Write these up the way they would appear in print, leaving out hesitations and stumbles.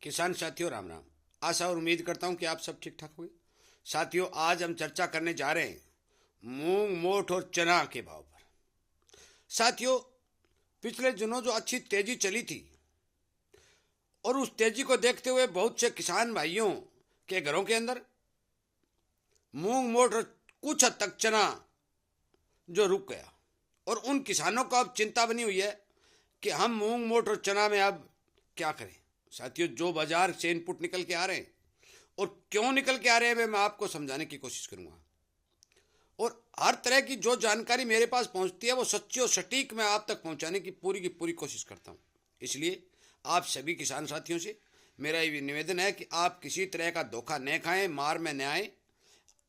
किसान साथियों राम राम। आशा और उम्मीद करता हूं कि आप सब ठीक ठाक होंगे। साथियों, आज हम चर्चा करने जा रहे हैं मूंग, मोठ और चना के भाव पर। साथियों, पिछले दिनों जो अच्छी तेजी चली थी और उस तेजी को देखते हुए बहुत से किसान भाइयों के घरों के अंदर मूंग, मोठ और कुछ हद तक चना जो रुक गया, और उन किसानों को अब चिंता बनी हुई है कि हम मूंग, मोठ और चना में अब क्या करें। साथियों, जो बाजार से इनपुट निकल के आ रहे हैं और क्यों निकल के आ रहे हैं मैं आपको समझाने की कोशिश करूंगा, और हर तरह की जो जानकारी मेरे पास पहुंचती है वो सच्ची और सटीक मैं आप तक पहुंचाने की पूरी कोशिश करता हूं। इसलिए आप सभी किसान साथियों से मेरा ये निवेदन है कि आप किसी तरह का धोखा न खाएं, मार में न आए।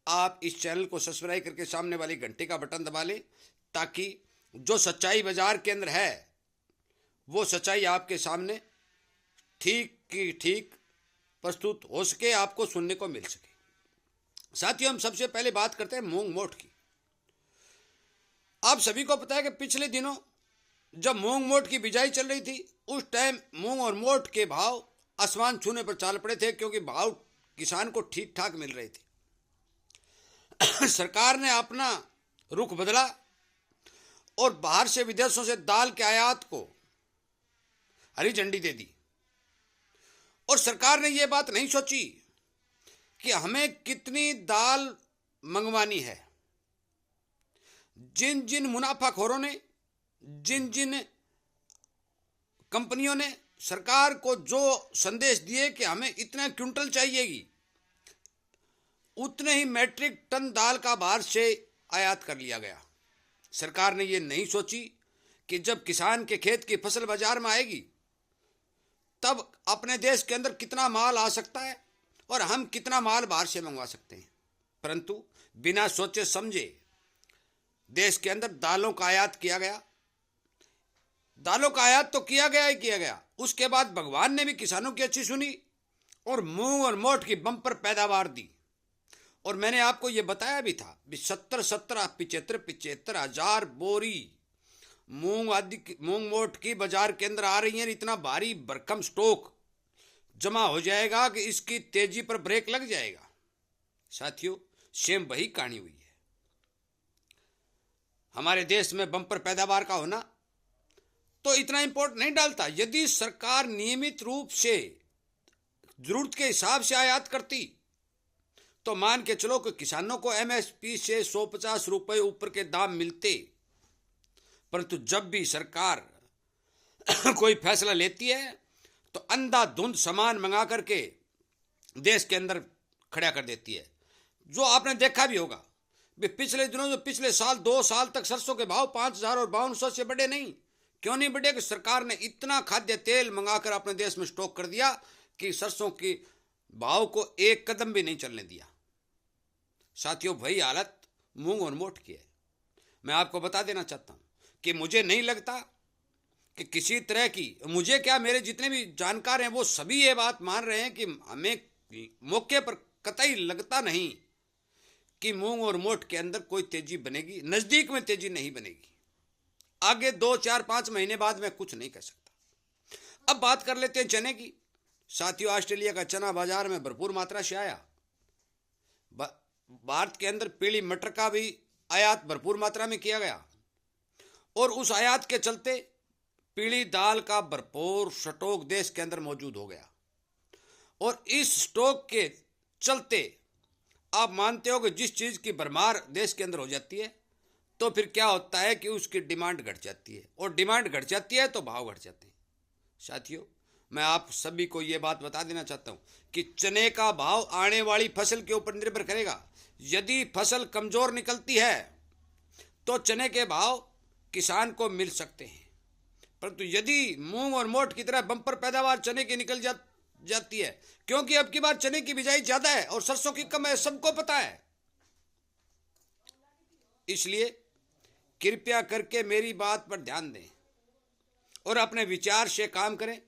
आप इस चैनल को सब्सक्राइब करके सामने वाली घंटे का बटन दबा लें, ताकि जो सच्चाई बाजार के अंदर है वो सच्चाई आपके सामने ठीक की ठीक प्रस्तुत हो सके, आपको सुनने को मिल सके। साथियों, हम सबसे पहले बात करते हैं मूंग मोठ की। आप सभी को पता है कि पिछले दिनों जब मूंग मोठ की बिजाई चल रही थी, उस टाइम मूंग और मोठ के भाव आसमान छूने पर चाल पड़े थे, क्योंकि भाव किसान को ठीक ठाक मिल रहे थे। सरकार ने अपना रुख बदला और बाहर से विदेशों से दाल के आयात को हरी झंडी दे दी, और सरकार ने यह बात नहीं सोची कि हमें कितनी दाल मंगवानी है। जिन जिन मुनाफाखोरों ने, जिन जिन कंपनियों ने सरकार को जो संदेश दिए कि हमें इतना क्विंटल चाहिएगी, उतने ही मैट्रिक टन दाल का बाहर से आयात कर लिया गया। सरकार ने यह नहीं सोची कि जब किसान के खेत की फसल बाजार में आएगी तब अपने देश के अंदर कितना माल आ सकता है और हम कितना माल बाहर से मंगवा सकते हैं। परंतु बिना सोचे समझे देश के अंदर दालों का आयात किया गया। दालों का आयात तो किया गया ही किया गया, उसके बाद भगवान ने भी किसानों की अच्छी सुनी और मूंग और मोठ की बम्पर पैदावार दी। और मैंने आपको यह बताया भी था, 75 हजार बोरी मूंग मोठ की बाजार के अंदर आ रही है। इतना भारी भरकम स्टॉक जमा हो जाएगा कि इसकी तेजी पर ब्रेक लग जाएगा। साथियों, सेम वही कहानी हुई है। हमारे देश में बम्पर पैदावार का होना तो इतना इंपोर्ट नहीं डालता। यदि सरकार नियमित रूप से जरूरत के हिसाब से आयात करती तो मान के चलो कि किसानों को एमएसपी से 150 रुपए ऊपर के दाम मिलते। परंतु जब भी सरकार कोई फैसला लेती है तो अंधाधुंध सामान मंगा करके देश के अंदर खड़ा कर देती है। जो आपने देखा भी होगा, पिछले दिनों जो पिछले साल 2 साल तक सरसों के भाव 5000 और 5200 से बढ़े नहीं। क्यों नहीं बढ़े? कि सरकार ने इतना खाद्य तेल मंगाकर अपने देश में स्टॉक कर दिया कि सरसों की भाव को एक कदम भी नहीं चलने दिया। साथियों, वही हालत मूंग और मोठ की है। मैं आपको बता देना चाहता हूं कि मुझे नहीं लगता कि किसी तरह की, मुझे क्या, मेरे जितने भी जानकार हैं वो सभी ये बात मान रहे हैं कि हमें मौके पर कतई लगता नहीं कि मूंग और मोठ के अंदर कोई तेजी बनेगी। नजदीक में तेजी नहीं बनेगी। आगे 2, 4, 5 महीने बाद मैं कुछ नहीं कह सकता। अब बात कर लेते हैं चने की। साथियों, ऑस्ट्रेलिया का चना बाजार में भरपूर मात्रा से आया। भारत के अंदर पीली मटर का भी आयात भरपूर मात्रा में किया गया, और उस आयात के चलते पीली दाल का भरपूर स्टॉक देश के अंदर मौजूद हो गया। और इस स्टॉक के चलते आप मानते हो कि जिस चीज की भरमार देश के अंदर हो जाती है तो फिर क्या होता है कि उसकी डिमांड घट जाती है, और डिमांड घट जाती है तो भाव घट जाते हैं। साथियों, मैं आप सभी को यह बात बता देना चाहता हूं कि चने का भाव आने वाली फसल के ऊपर निर्भर करेगा। यदि फसल कमजोर निकलती है तो चने के भाव किसान को मिल सकते हैं, परंतु यदि मूंग और मोठ की तरह बम्पर पैदावार चने की निकल जाती है, क्योंकि अब की बार चने की बिजाई ज्यादा है और सरसों की कम है, सबको पता है। इसलिए कृपया करके मेरी बात पर ध्यान दें और अपने विचार से काम करें,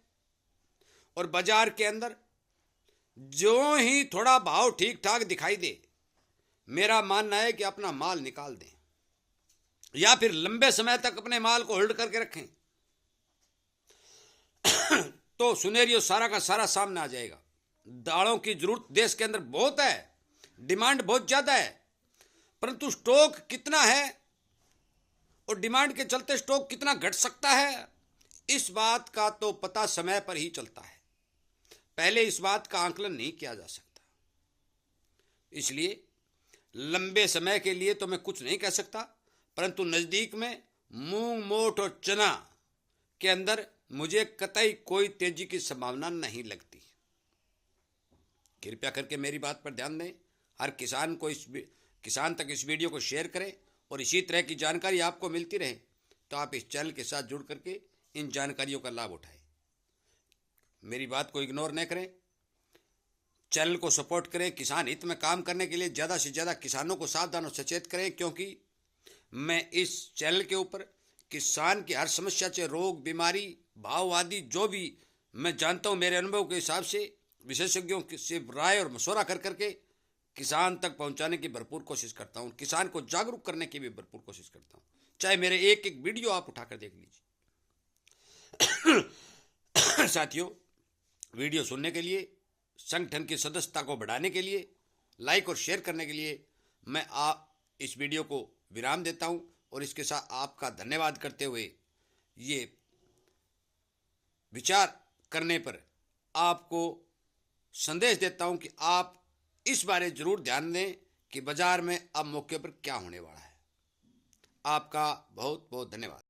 और बाजार के अंदर जो ही थोड़ा भाव ठीक ठाक दिखाई दे, मेरा मानना है कि अपना माल निकाल दें, या फिर लंबे समय तक अपने माल को होल्ड करके रखें। तो सुनेरियो सारा का सारा सामने आ जाएगा। दालों की जरूरत देश के अंदर बहुत है, डिमांड बहुत ज्यादा है, परंतु स्टॉक कितना है और डिमांड के चलते स्टॉक कितना घट सकता है, इस बात का तो पता समय पर ही चलता है। पहले इस बात का आकलन नहीं किया जा सकता। इसलिए लंबे समय के लिए तो मैं कुछ नहीं कह सकता, परंतु नजदीक में मूंग, मोठ और चना के अंदर मुझे कतई कोई तेजी की संभावना नहीं लगती। कृपया करके मेरी बात पर ध्यान दें। हर किसान तक इस वीडियो को शेयर करें और इसी तरह की जानकारी आपको मिलती रहे तो आप इस चैनल के साथ जुड़ करके इन जानकारियों का लाभ उठाएं। मेरी बात को इग्नोर न करें, चैनल को सपोर्ट करें। किसान हित में काम करने के लिए ज़्यादा से ज़्यादा किसानों को सावधान और सचेत करें, क्योंकि मैं इस चैनल के ऊपर किसान की हर समस्या, चाहे रोग, बीमारी, भाव आदि जो भी मैं जानता हूँ, मेरे अनुभव के हिसाब से विशेषज्ञों से राय और मशवरा कर करके किसान तक पहुंचाने की भरपूर कोशिश करता हूं। किसान को जागरूक करने की भी भरपूर कोशिश करता हूं। चाहे मेरे एक एक वीडियो आप उठाकर देख लीजिए। साथियों, वीडियो सुनने के लिए, संगठन की सदस्यता को बढ़ाने के लिए, लाइक और शेयर करने के लिए मैं इस वीडियो को विराम देता हूं और इसके साथ आपका धन्यवाद करते हुए ये विचार करने पर आपको संदेश देता हूं कि आप इस बारे जरूर ध्यान दें कि बाजार में अब मौके पर क्या होने वाला है। आपका बहुत बहुत धन्यवाद।